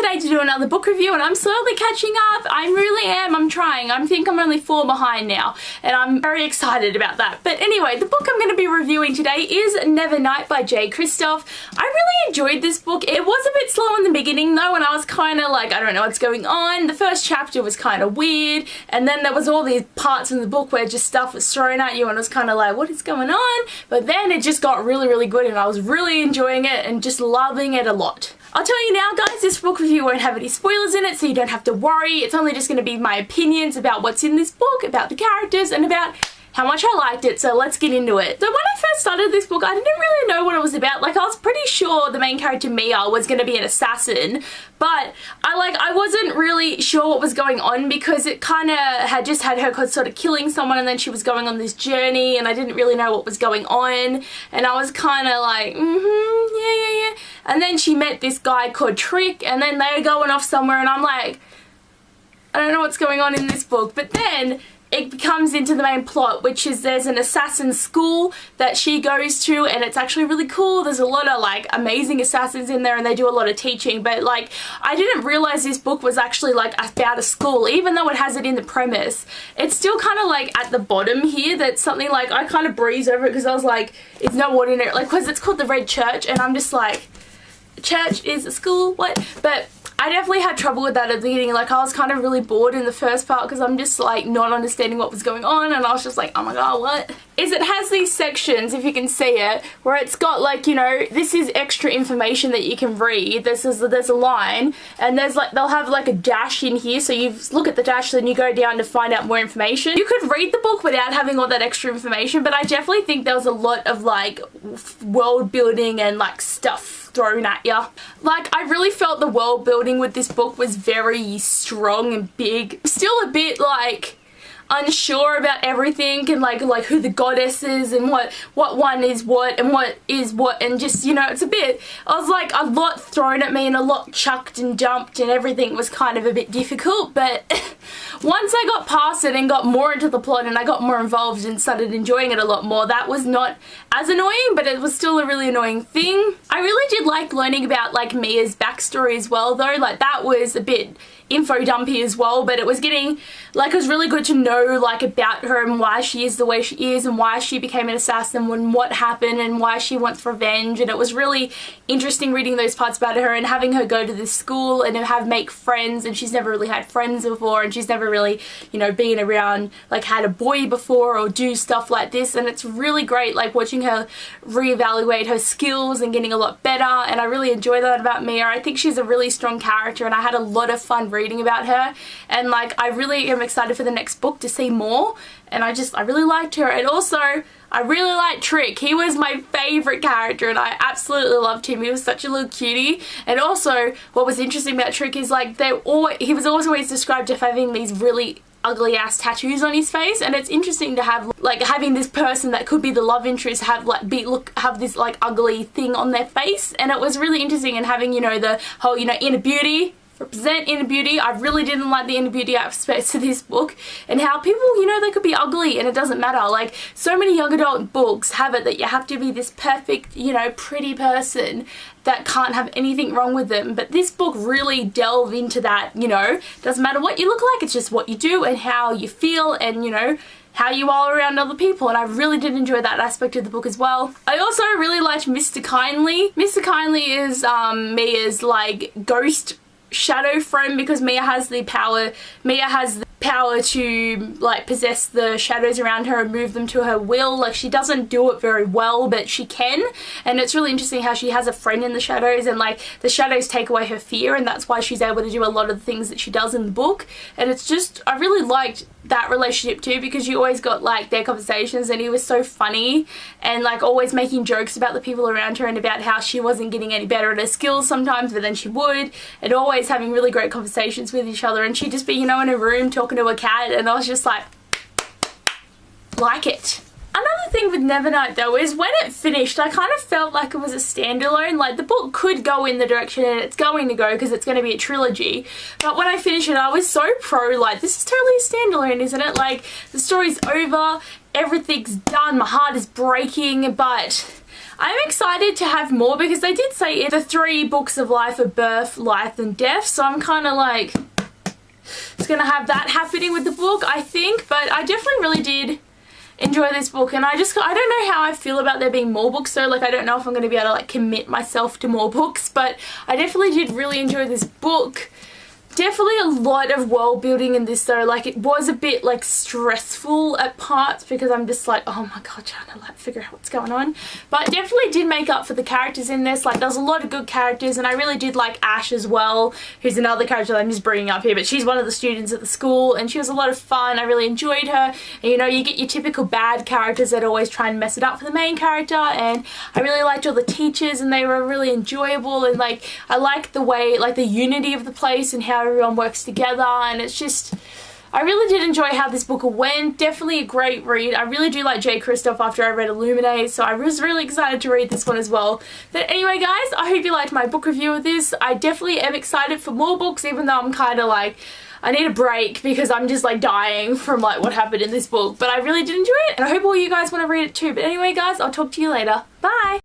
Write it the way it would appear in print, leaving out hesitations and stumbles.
today to do another book review, and I'm slowly catching up. I really am. I'm trying. I think I'm only 4 behind now, and I'm very excited about that. But anyway, the book I'm going to be reviewing today is Nevernight by J. Kristoff. I really enjoyed this book. It was a bit slow in the beginning though, and I was kind of like, I don't know what's going on. The first chapter was kind of weird, and then there was all these parts in the book where just stuff was thrown at you, and I was kind of like, what is going on? But then it just got really, really good, and I was really enjoying it and just loving it a lot. I'll tell you now guys, this book review won't have any spoilers in it, so you don't have to worry. It's only just going to be my opinions about what's in this book, about the characters, and about how much I liked it, so let's get into it. So when I first started this book, I didn't really know what it was about. Like, I was pretty sure the main character, Mia, was going to be an assassin, but I wasn't really sure what was going on because it kind of had just had her sort of killing someone, and then she was going on this journey, and I didn't really know what was going on, and I was kind of like, yeah. And then she met this guy called Trick, and then they're going off somewhere, and I'm like, I don't know what's going on in this book. But then it comes into the main plot, which is there's an assassin school that she goes to, and it's actually really cool. There's a lot of like amazing assassins in there, and they do a lot of teaching, but like I didn't realize this book was actually like about a school, even though it has it in the premise. It's still kind of like at the bottom here, that's something like I kind of breeze over it because I was like, it's no ordinary, like, because it's called the Red Church, and I'm just like, church is a school, what? But I definitely had trouble with that at the beginning. Like, I was kind of really bored in the first part because I'm just like not understanding what was going on, and I was just like, oh my god, what? It has these sections, if you can see it, where it's got like, you know, this is extra information that you can read. There's a line, and there's like, they'll have like a dash in here, so you look at the dash, then you go down to find out more information. You could read the book without having all that extra information, but I definitely think there was a lot of like world building and like stuff thrown at you. Like, I really felt the world building with this book was very strong and big. Still a bit like unsure about everything, and like who the goddess is, and what one is what, and what is what, and just, you know, it's a bit, I was like, a lot thrown at me and a lot chucked and dumped, and everything was kind of a bit difficult. But once I got past it and got more into the plot, and I got more involved and started enjoying it a lot more, that was not as annoying, but it was still a really annoying thing. I really did like learning about like Mia's backstory as well though. Like, that was a bit info dumpy as well, but it was getting, like, it was really good to know like about her and why she is the way she is, and why she became an assassin, and what happened, and why she wants revenge. And it was really interesting reading those parts about her, and having her go to this school and make friends, and she's never really had friends before, and she's never really, you know, been around, like, had a boy before or do stuff like this. And it's really great, like, watching her reevaluate her skills and getting a lot better, and I really enjoy that about Mia. I think she's a really strong character, and I had a lot of fun reading about her, and like, I really am excited for the next book to see more, and I really liked her. And also, I really liked Trick. He was my favourite character, and I absolutely loved him. He was such a little cutie. And also, what was interesting about Trick is like, he was always described as having these really ugly ass tattoos on his face, and it's interesting to have like having this person that could be the love interest have this like ugly thing on their face. And it was really interesting, and having, you know, the whole, you know, inner beauty, represent inner beauty. I really didn't like the inner beauty aspects of this book, and how people, you know, they could be ugly and it doesn't matter. Like, so many young adult books have it that you have to be this perfect, you know, pretty person that can't have anything wrong with them. But this book really delved into that, you know, doesn't matter what you look like, it's just what you do and how you feel, and, you know, how you are around other people. And I really did enjoy that aspect of the book as well. I also really liked Mr. Kindly. Mr. Kindly is Mia's like ghost shadow friend, because Mia has the power to like possess the shadows around her and move them to her will. Like, she doesn't do it very well, but she can, and it's really interesting how she has a friend in the shadows, and like the shadows take away her fear, and that's why she's able to do a lot of the things that she does in the book. And it's just, I really liked that relationship too, because you always got like their conversations, and he was so funny, and like always making jokes about the people around her, and about how she wasn't getting any better at her skills sometimes, but then she would, and always having really great conversations with each other. And she'd just be, you know, in a room talking to a cat, and I was just like it. Another thing with Nevernight though is when it finished, I kind of felt like it was a standalone. Like, the book could go in the direction and it's going to go because it's going to be a trilogy, but when I finished it, I was so pro, like, this is totally a standalone, isn't it? Like, the story's over, everything's done, my heart is breaking, but I'm excited to have more because they did say the 3 books of life are birth, life and death, so I'm kind of like, it's gonna have that happening with the book, I think. But I definitely really did enjoy this book, and I don't know how I feel about there being more books, so like I don't know if I'm going to be able to like commit myself to more books, but I definitely did really enjoy this book. Definitely a lot of world building in this though. Like, it was a bit like stressful at parts because I'm just like, oh my god, trying to like figure out what's going on. But definitely did make up for the characters in this. Like, there's a lot of good characters, and I really did like Ash as well, who's another character that I'm just bringing up here, but she's one of the students at the school and she was a lot of fun. I really enjoyed her. And you know, you get your typical bad characters that always try and mess it up for the main character, and I really liked all the teachers and they were really enjoyable, and like I liked the way, like the unity of the place and how everyone works together, and it's just, I really did enjoy how this book went. Definitely a great read. I really do like J. Kristoff after I read Illuminate, so I was really excited to read this one as well. But anyway guys, I hope you liked my book review of this. I definitely am excited for more books, even though I'm kind of like, I need a break because I'm just like dying from like what happened in this book. But I really did enjoy it, and I hope all you guys want to read it too. But anyway guys, I'll talk to you later. Bye!